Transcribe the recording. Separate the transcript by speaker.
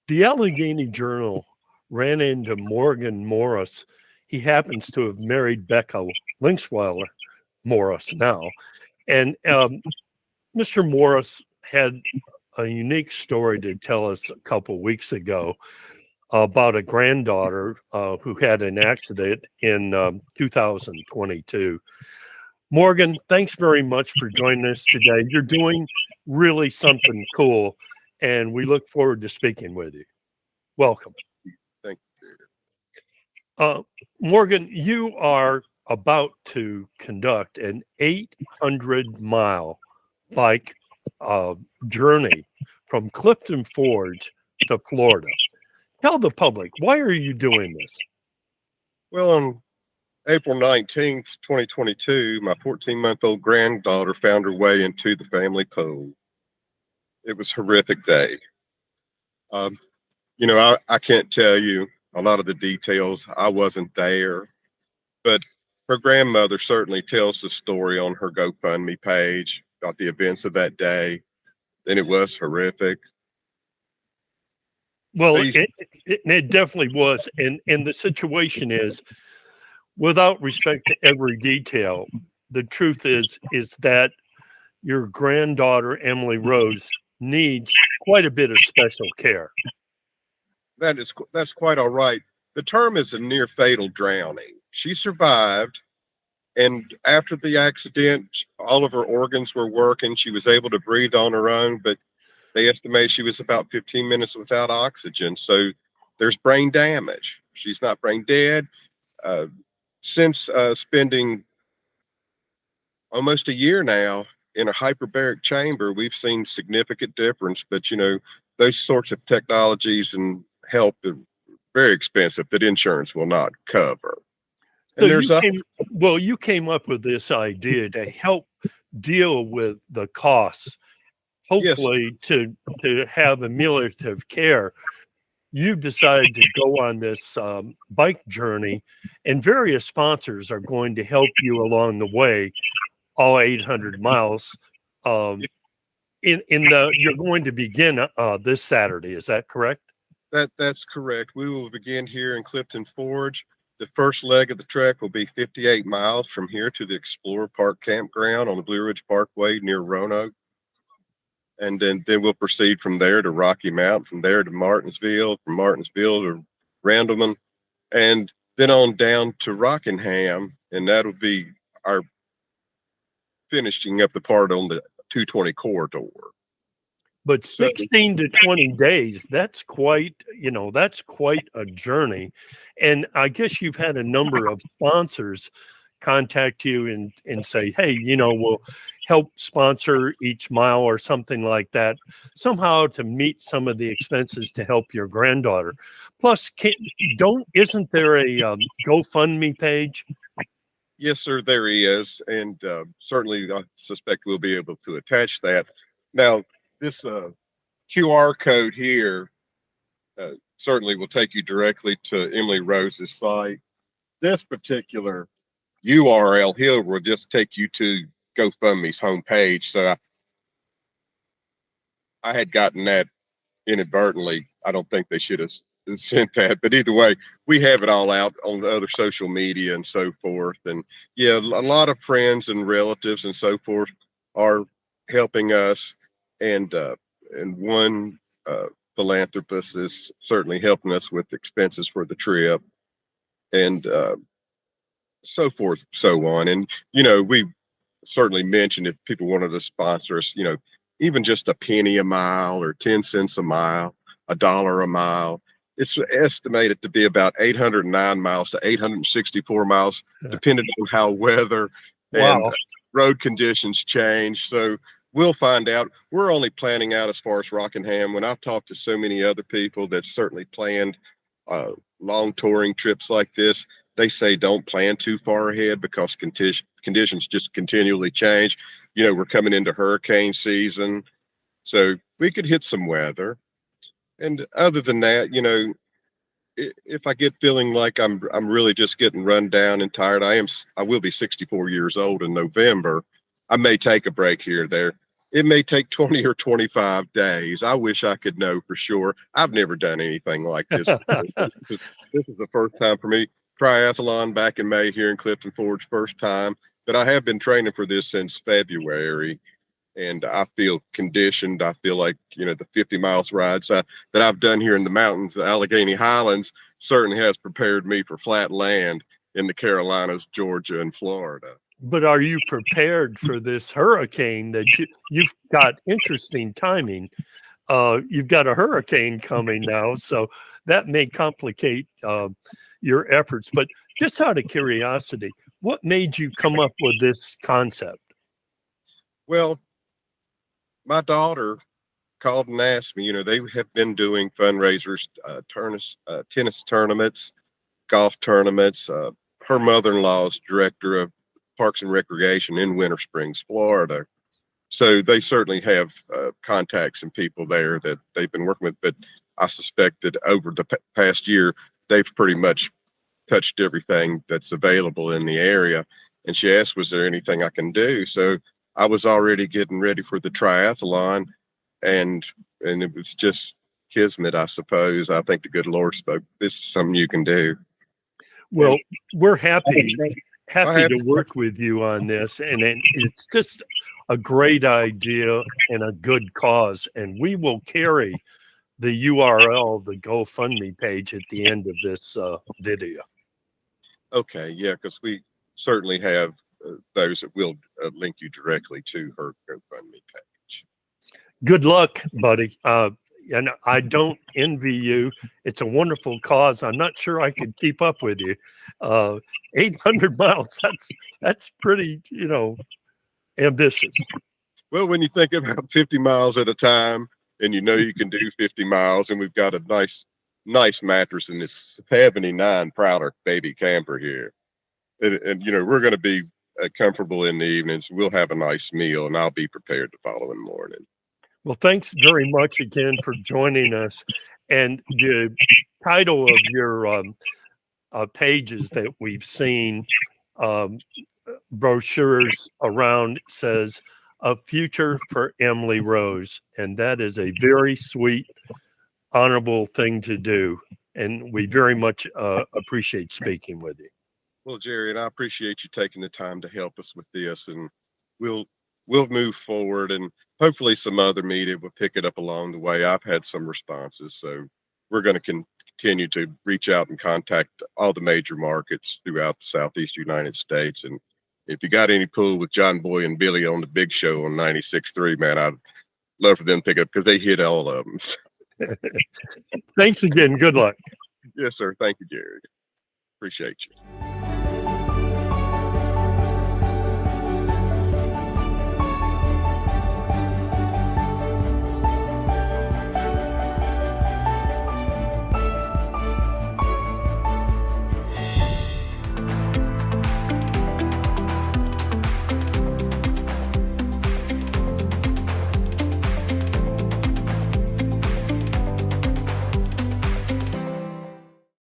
Speaker 1: The Alleghany Journal ran into Morgan Morris. He happens to have married Becca Linksweiler Morris now. And Mr. Morris had a unique story to tell us a couple weeks ago about a granddaughter who had an accident in 2022. Morgan, thanks very much for joining us today. You're doing really something cool, and we look forward to speaking with you. Welcome.
Speaker 2: Thank
Speaker 1: Morgan, you are about to conduct an 800-mile bike journey from Clifton Forge to Florida. Tell the public, why are you doing this?
Speaker 2: Well, on April 19th, 2022, my 14-month-old granddaughter found her way into the family pool. It was a horrific day. I can't tell you a lot of the details. I wasn't there, but her grandmother certainly tells the story on her GoFundMe page about the events of that day. And it was horrific.
Speaker 1: Well, it definitely was. And the situation is, without respect to every detail, the truth is that your granddaughter, Emily Rose, needs quite a bit of special care.
Speaker 2: That's quite all right. The term is a near fatal drowning. She survived, and after the accident, all of her organs were working. She was able to breathe on her own, but they estimate she was about 15 minutes without oxygen. So there's brain damage. She's not brain dead. Since spending almost a year now in a hyperbaric chamber, we've seen significant difference. But those sorts of technologies and help are very expensive that insurance will not cover.
Speaker 1: So you came up with this idea to help deal with the costs, hopefully to have ameliorative care. You decided to go on this bike journey, and various sponsors are going to help you along the way, all 800 miles. You're going to begin this Saturday. Is that correct?
Speaker 2: That's correct. We will begin here in Clifton Forge. The first leg of the trek will be 58 miles from here to the Explorer Park campground on the Blue Ridge Parkway near Roanoke. And then we'll proceed from there to Rocky Mount, from there to Martinsville, from Martinsville to Randleman, and then on down to Rockingham. And that'll be our finishing up the part on the 220 corridor.
Speaker 1: But 16 to 20 days, that's quite a journey. And I guess you've had a number of sponsors contact you and say, hey, we'll help sponsor each mile or something like that, somehow to meet some of the expenses to help your granddaughter. Plus, isn't there a GoFundMe page?
Speaker 2: Yes, sir, there is. And certainly I suspect we'll be able to attach that. Now, this QR code here certainly will take you directly to Emily Rose's site. This particular URL here will just take you to GoFundMe's homepage. So I had gotten that inadvertently. I don't think they should have sent that, but either way, we have it all out on the other social media and so forth. And yeah, a lot of friends and relatives and so forth are helping us. And one philanthropist is certainly helping us with expenses for the trip, and so forth, so on. And we certainly mentioned if people wanted to sponsor us, even just a penny a mile or 10 cents a mile, $1 a mile. It's estimated to be about 809 miles to 864 miles, depending on how weather and road conditions change. So we'll find out. We're only planning out as far as Rockingham. When I've talked to so many other people that certainly planned long touring trips like this, they say don't plan too far ahead because conditions just continually change. We're coming into hurricane season, so we could hit some weather. And other than that, if I get feeling like I'm really just getting run down and tired, I will be 64 years old in November. I may take a break here or there. It may take 20 or 25 days. I wish I could know for sure. I've never done anything like this before. This is the first time for me. Triathlon back in May here in Clifton Forge, first time. But I have been training for this since February, and I feel conditioned. I feel like, the 50 miles rides that I've done here in the mountains, the Alleghany Highlands, certainly has prepared me for flat land in the Carolinas, Georgia, and Florida.
Speaker 1: But are you prepared for this hurricane that you've got interesting timing? You've got a hurricane coming now, so that may complicate your efforts. But just out of curiosity, what made you come up with this concept?
Speaker 2: Well, my daughter called and asked me, they have been doing fundraisers, tennis tournaments, golf tournaments. Her mother-in-law is director of Parks and Recreation in Winter Springs, Florida. So they certainly have contacts and people there that they've been working with. But I suspect that over the past year, they've pretty much touched everything that's available in the area. And she asked, was there anything I can do? So I was already getting ready for the triathlon, and it was just kismet, I suppose. I think the good Lord spoke, this is something you can do.
Speaker 1: Well, we're happy to work with you on this, and it's just a great idea and a good cause. And we will carry the URL, the GoFundMe page, at the end of this video.
Speaker 2: Okay, yeah, because we certainly have those that will link you directly to her GoFundMe page.
Speaker 1: Good luck, buddy. And I don't envy you. It's a wonderful cause. I'm not sure I could keep up with you. 800 miles, that's pretty, ambitious.
Speaker 2: Well, when you think about 50 miles at a time, and you can do 50 miles, and we've got a nice mattress in this 79 Prouder baby camper here. And we're going to be comfortable in the evenings. We'll have a nice meal, and I'll be prepared the following morning.
Speaker 1: Well, thanks very much again for joining us. And the title of your pages that we've seen, brochures around, says "A Future for Emily Rose," and that is a very sweet, honorable thing to do. And we very much appreciate speaking with you.
Speaker 2: Well, Jerry, and I appreciate you taking the time to help us with this, and we'll move forward, and hopefully some other media will pick it up along the way. I've had some responses, so we're going to continue to reach out and contact all the major markets throughout the Southeast United States. And if you got any pull with John Boy and Billy on the big show on 96.3, man, I'd love for them to pick it up because they hit all of them.
Speaker 1: Thanks again. Good luck.
Speaker 2: Yes, sir. Thank you, Jerry. Appreciate you.